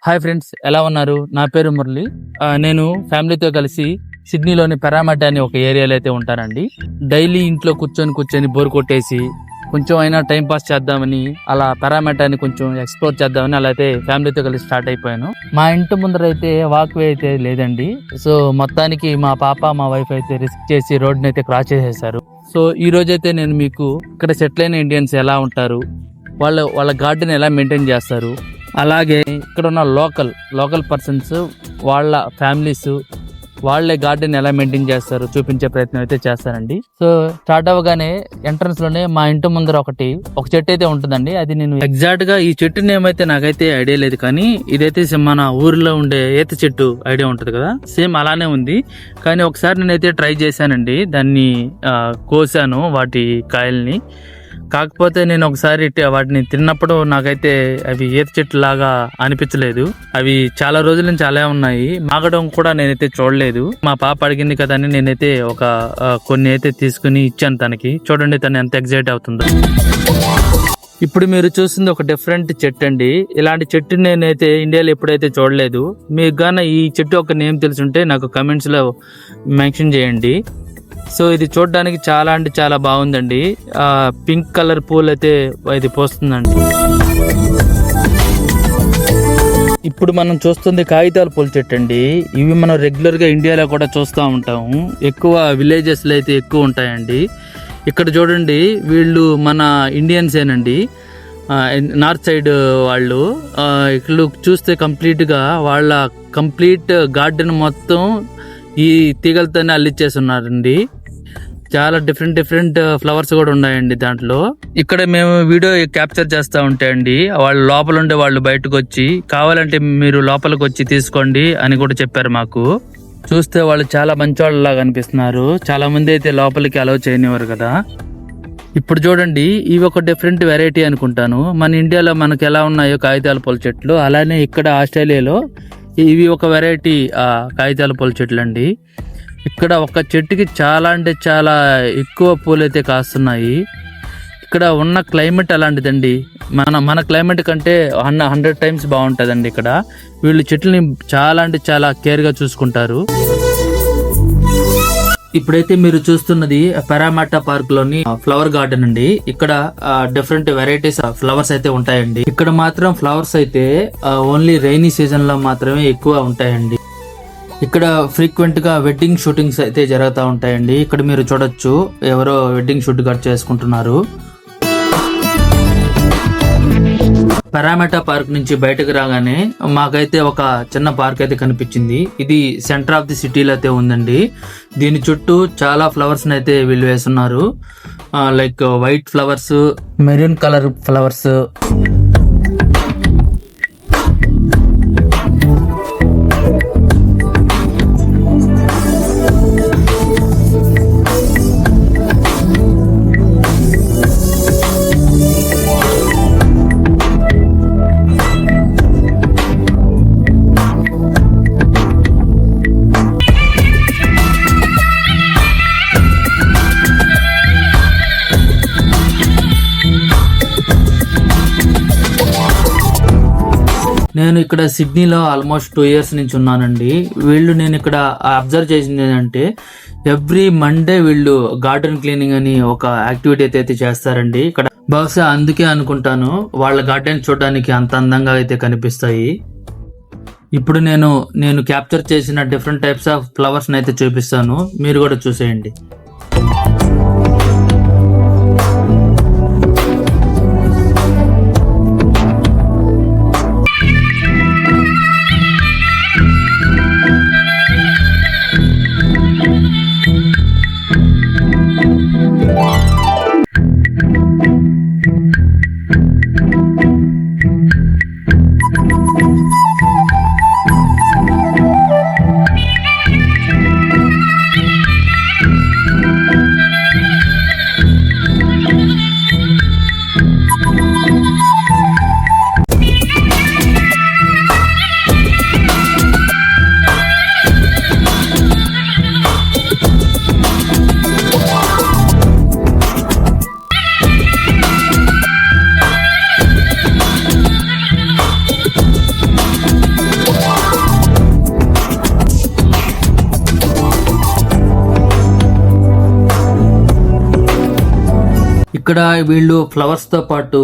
Hi friends, ఎలా ఉన్నారు? నా పేరు మురళి. నేను ఫ్యామిలీతో కలిసి సిడ్నీలోని పెరామట్ అనే ఒక ఏరియాలో అయితే ఉంటానండి. డైలీ ఇంట్లో కూర్చొని బోర్ కొట్టేసి కొంచెం అయినా టైం పాస్ చేద్దామని అలా పెరామట్ అని కొంచెం ఎక్స్ప్లోర్ చేద్దామని అలా అయితే ఫ్యామిలీతో కలిసి స్టార్ట్ అయిపోయాను. మా ఇంటి ముందర అయితే వాక్వే అయితే లేదండి. సో మొత్తానికి మా పాప మా వైఫ్ అయితే రిస్క్ చేసి రోడ్ని అయితే క్రాస్ చేసేసారు. సో ఈ రోజైతే నేను మీకు ఇక్కడ సెటిల్ అయిన ఇండియన్స్ ఎలా ఉంటారు, వాళ్ళ గార్డెన్ ఎలా మెయింటైన్ చేస్తారు, అలాగే ఇక్కడ ఉన్న లోకల్ పర్సన్స్ వాళ్ళ ఫ్యామిలీస్ వాళ్ళే గార్డెన్ ఎలా మెయింటైన్ చేస్తారు చూపించే ప్రయత్నం అయితే చేస్తానండి. సో స్టార్ట్ అవ్వగానే ఎంట్రన్స్ లోనే మా ఇంటి ముందర ఒక చెట్టు అయితే ఉంటుందండి. అది నేను ఎగ్జాక్ట్ గా ఈ చెట్టు నేమ్ అయితే నాకైతే ఐడియా లేదు, కానీ ఇదైతే మన ఊర్లో ఉండే ఈత చెట్టు ఐడియా ఉంటుంది కదా, సేమ్ అలానే ఉంది. కానీ ఒకసారి నేనైతే ట్రై చేశానండి, దాన్ని కోసాను వాటి కాయల్ని. కాకపోతే నేను ఒకసారి వాటిని తిన్నప్పుడు నాకైతే అవి ఈత చెట్టు లాగా అనిపించలేదు. అవి చాలా రోజుల నుంచి అలా ఉన్నాయి, మాగడం కూడా నేనైతే చూడలేదు. మా పాప అడిగింది కదా అని నేనైతే కొన్ని అయితే తీసుకుని ఇచ్చాను తనకి. చూడండి తను ఎంత ఎగ్జైట్ అవుతుందో. ఇప్పుడు మీరు చూస్తుంది ఒక డిఫరెంట్ చెట్టు అండి. ఇలాంటి చెట్టు నేనైతే ఇండియాలో ఎప్పుడైతే చూడలేదు. మీకు గాన ఈ చెట్టు ఒక నేమ్ తెలుసుంటే నాకు కమెంట్స్ లో మెన్షన్ చేయండి. సో ఇది చూడడానికి చాలా అంటే చాలా బాగుందండి. పింక్ కలర్ పూలు అయితే ఇది పోస్తుందండి. ఇప్పుడు మనం చూస్తుంది కాగితాల పూల చెట్టు అండి. ఇవి మనం రెగ్యులర్ గా ఇండియాలో కూడా చూస్తూ ఉంటాము. ఎక్కువ విలేజెస్ లో అయితే ఎక్కువ ఉంటాయండి. ఇక్కడ చూడండి, వీళ్ళు మన ఇండియన్స్ ఏనండి, నార్త్ సైడ్ వాళ్ళు. ఇక్కడ చూస్తే వాళ్ళ కంప్లీట్ గార్డెన్ మొత్తం ఈ తీగలతోనే అల్లిచ్చేస్తున్నారండి. చాలా డిఫరెంట్ ఫ్లవర్స్ కూడా ఉన్నాయండి దాంట్లో. ఇక్కడ మేము వీడియో క్యాప్చర్ చేస్తూ ఉంటాయండి. వాళ్ళు లోపల ఉండే వాళ్ళు బయటకు వచ్చి కావాలంటే మీరు లోపలికి వచ్చి తీసుకోండి అని కూడా చెప్పారు మాకు. చూస్తే వాళ్ళు చాలా మంచి వాళ్ళలాగా అనిపిస్తున్నారు. చాలా మంది అయితే లోపలికి అలౌ చేయనివారు కదా. ఇప్పుడు చూడండి, ఇవి ఒక డిఫరెంట్ వెరైటీ అనుకుంటాను. మన ఇండియాలో మనకు ఎలా ఉన్నాయో కాగితాల పూల చెట్లు, అలానే ఇక్కడ ఆస్ట్రేలియాలో ఇవి ఒక వెరైటీ కాగితాల పూల చెట్లు అండి. ఇక్కడ ఒక చెట్టుకి చాలా అంటే చాలా ఎక్కువ పూలు అయితే కాస్తున్నాయి. ఇక్కడ ఉన్న క్లైమేట్ అలాంటిదండి. మన క్లైమేట్ కంటే 100 టైమ్స్ బాగుంటుందండి. ఇక్కడ వీళ్ళు చెట్లని చాలా అంటే చాలా కేర్గా చూసుకుంటారు. ఇప్పుడైతే మీరు చూస్తున్నది పెరామాటా పార్క్ లోని ఫ్లవర్ గార్డెన్ అండి. ఇక్కడ డిఫరెంట్ వెరైటీస్ ఫ్లవర్స్ అయితే ఉంటాయండి. ఇక్కడ మాత్రం ఫ్లవర్స్ అయితే ఓన్లీ రైనీ సీజన్ లో మాత్రమే ఎక్కువ ఉంటాయండి. ఇక్కడ ఫ్రీక్వెంట్ గా వెడ్డింగ్ షూటింగ్స్ అయితే జరుగుతూ ఉంటాయండి. ఇక్కడ మీరు చూడొచ్చు, ఎవరో వెడ్డింగ్ షూట్ కట్ చేసుకుంటున్నారు. పెరామాటా పార్క్ నుంచి బయటకు రాగానే మాకైతే ఒక చిన్న పార్క్ అయితే కనిపించింది. ఇది సెంటర్ ఆఫ్ ది సిటీలో అయితే ఉందండి. దీని చుట్టూ చాలా ఫ్లవర్స్ అయితే వీళ్ళు వేస్తున్నారు. Like white flowers, maroon colour flowers. నేను ఇక్కడ సిడ్నీలో ఆల్మోస్ట్ 2 years నుంచి ఉన్నానండి. నేను ఇక్కడ అబ్జర్వ్ చేసింది ఏంటంటే, ఎవ్రీ మండే వీళ్ళు గార్డెన్ క్లీనింగ్ అని ఒక యాక్టివిటీ అయితే చేస్తారండి. ఇక్కడ బహుశా అందుకే అనుకుంటాను వాళ్ళ గార్డెన్ చూడడానికి అంత అందంగా అయితే కనిపిస్తాయి. ఇప్పుడు నేను క్యాప్చర్ చేసిన డిఫరెంట్ టైప్స్ ఆఫ్ ఫ్లవర్స్ అయితే చూపిస్తాను, మీరు కూడా చూసేయండి. ఇక్కడ వీళ్ళు ఫ్లవర్స్ తో పాటు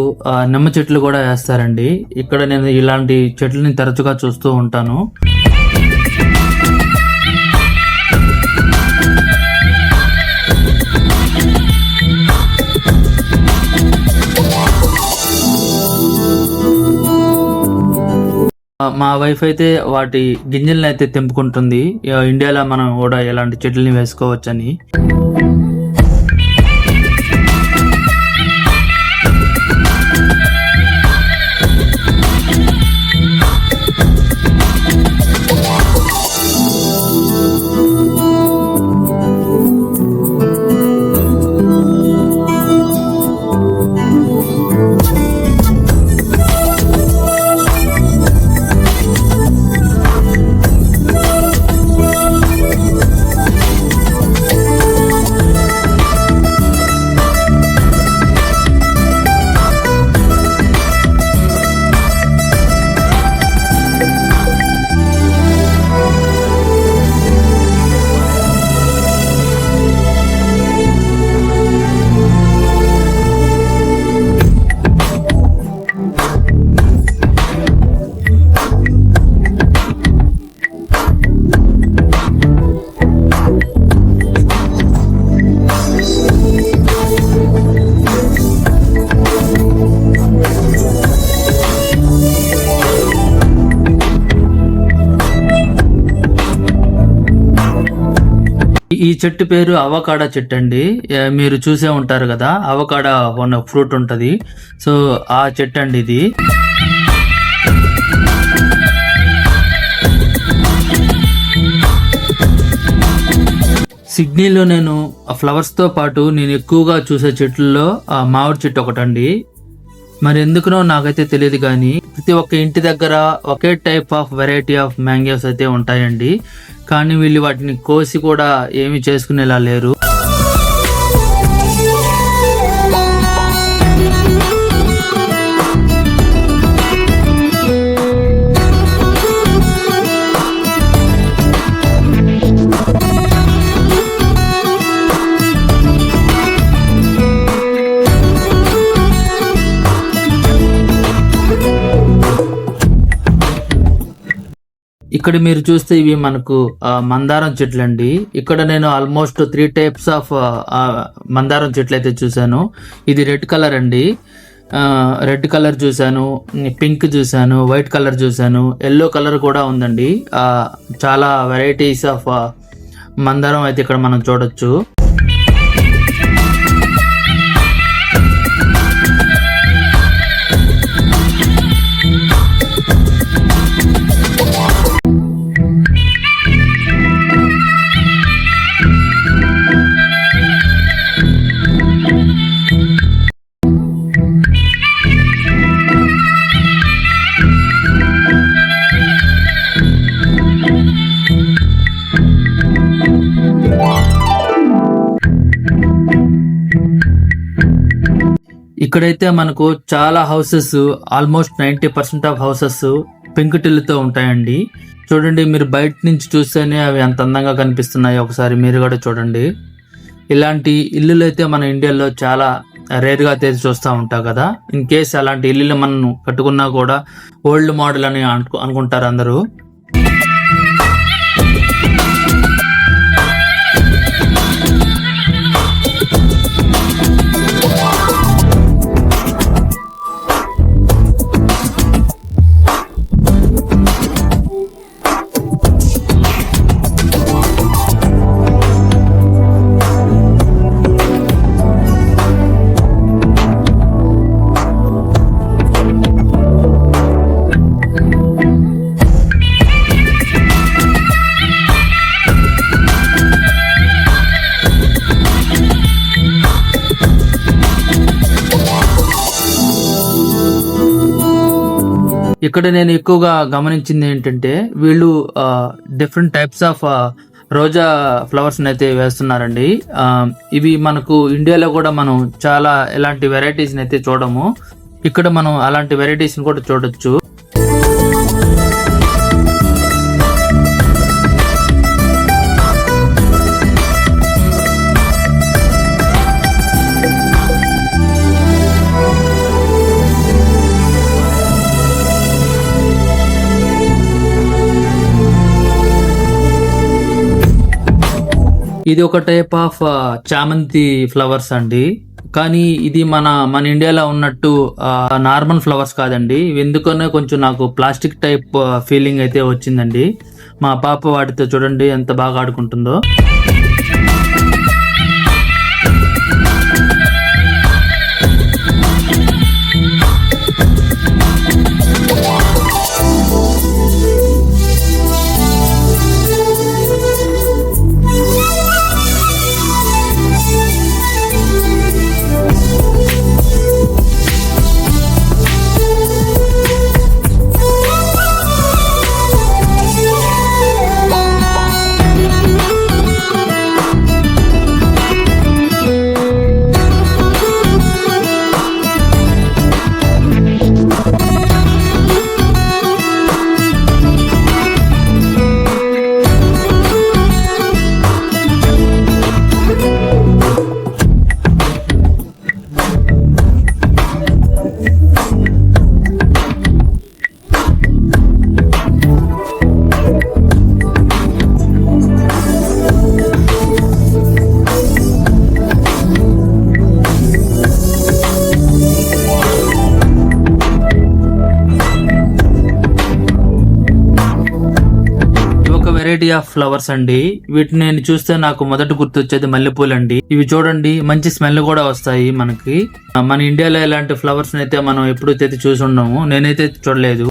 నిమ్మ చెట్లు కూడా వేస్తారండి. ఇక్కడ నేను ఇలాంటి చెట్లని తరచుగా చూస్తూ ఉంటాను. మా వైఫ్ అయితే వాటి గింజల్ని అయితే తెంపుకుంటుంది. ఇండియాలో మనం కూడా ఇలాంటి చెట్లని వేసుకోవచ్చని. ఈ చెట్టు పేరు అవకాడో చెట్టు అండి. మీరు చూసే ఉంటారు కదా, అవకాడో ఉన్న ఫ్రూట్ ఉంటది. సో ఆ చెట్టు అండి ఇది. సిడ్నీలో నేను ఫ్లవర్స్ తో పాటు నేను ఎక్కువగా చూసే చెట్లలో మామిడి చెట్టు ఒకటండి. మరి ఎందుకునో నాకైతే తెలియదు కానీ ప్రతి ఒక్క ఇంటి దగ్గర ఒకే type of variety of mangoes అయితే ఉంటాయండి. కానీ వీళ్ళు వాటిని కోసి కూడా ఏమి చేసుకునేలా లేరు. ఇక్కడ మీరు చూస్తే ఇవి మనకు మందారం చెట్లు అండి. ఇక్కడ నేను ఆల్మోస్ట్ 3 టైప్స్ ఆఫ్ మందారం చెట్లు అయితే చూసాను. ఇది రెడ్ కలర్ అండి. రెడ్ కలర్ చూసాను, పింక్ చూసాను, వైట్ కలర్ చూసాను, ఎల్లో కలర్ కూడా ఉందండి. చాలా వెరైటీస్ ఆఫ్ మందారం అయితే ఇక్కడ మనం చూడొచ్చు. ఇక్కడైతే మనకు చాలా హౌసెస్, ఆల్మోస్ట్ 90% ఆఫ్ హౌసెస్ పెంకుటిల్లుతో ఉంటాయండి. చూడండి, మీరు బయట నుంచి చూస్తేనే అవి ఎంత అందంగా కనిపిస్తున్నాయి. ఒకసారి మీరు కూడా చూడండి. ఇలాంటి ఇల్లులు అయితే మన ఇండియాలో చాలా రేర్గా అయితే చూస్తూ ఉంటాం కదా. ఇన్ కేస్ అలాంటి ఇల్లులు మనం కట్టుకున్నా కూడా ఓల్డ్ మోడల్ అని అనుకుంటారు అందరూ. ఇక్కడ నేను ఎక్కువగా గమనించింది ఏంటంటే వీళ్ళు different types of Roja flowers అయితే వేస్తున్నారండి. ఇవి మనకు ఇండియాలో కూడా మనం చాలా ఇలాంటి వెరైటీస్ అయితే చూడము. ఇక్కడ మనం అలాంటి వెరైటీస్ కూడా చూడొచ్చు. ఇది ఒక టైప్ ఆఫ్ చామంతి ఫ్లవర్స్ అండి. కానీ ఇది మన ఇండియాలో ఉన్నట్టు నార్మల్ ఫ్లవర్స్ కాదండి. ఇవి ఎందుకనే కొంచెం నాకు ప్లాస్టిక్ టైప్ ఫీలింగ్ అయితే వచ్చిందండి. మా పాప వాటితో చూడండి ఎంత బాగా ఆడుకుంటుందో. వెరైటీ ఆఫ్ ఫ్లవర్స్ అండి. వీటిని నేను చూస్తే నాకు మొదట గుర్తొచ్చేది మల్లెపూలు అండి. ఇవి చూడండి మంచి స్మెల్ కూడా వస్తాయి మనకి. మన ఇండియాలో ఇలాంటి ఫ్లవర్స్ అయితే మనం ఎప్పుడైతే చూసి ఉన్నాము, నేనైతే చూడలేదు.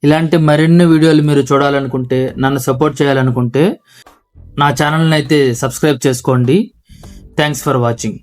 ఇలాంటి మరిన్ని వీడియోలు మీరు చూడాలనుకుంటే, నన్ను సపోర్ట్ చేయాలనుకుంటే నా ఛానల్ని అయితే సబ్స్క్రైబ్ చేసుకోండి. Thanks for watching.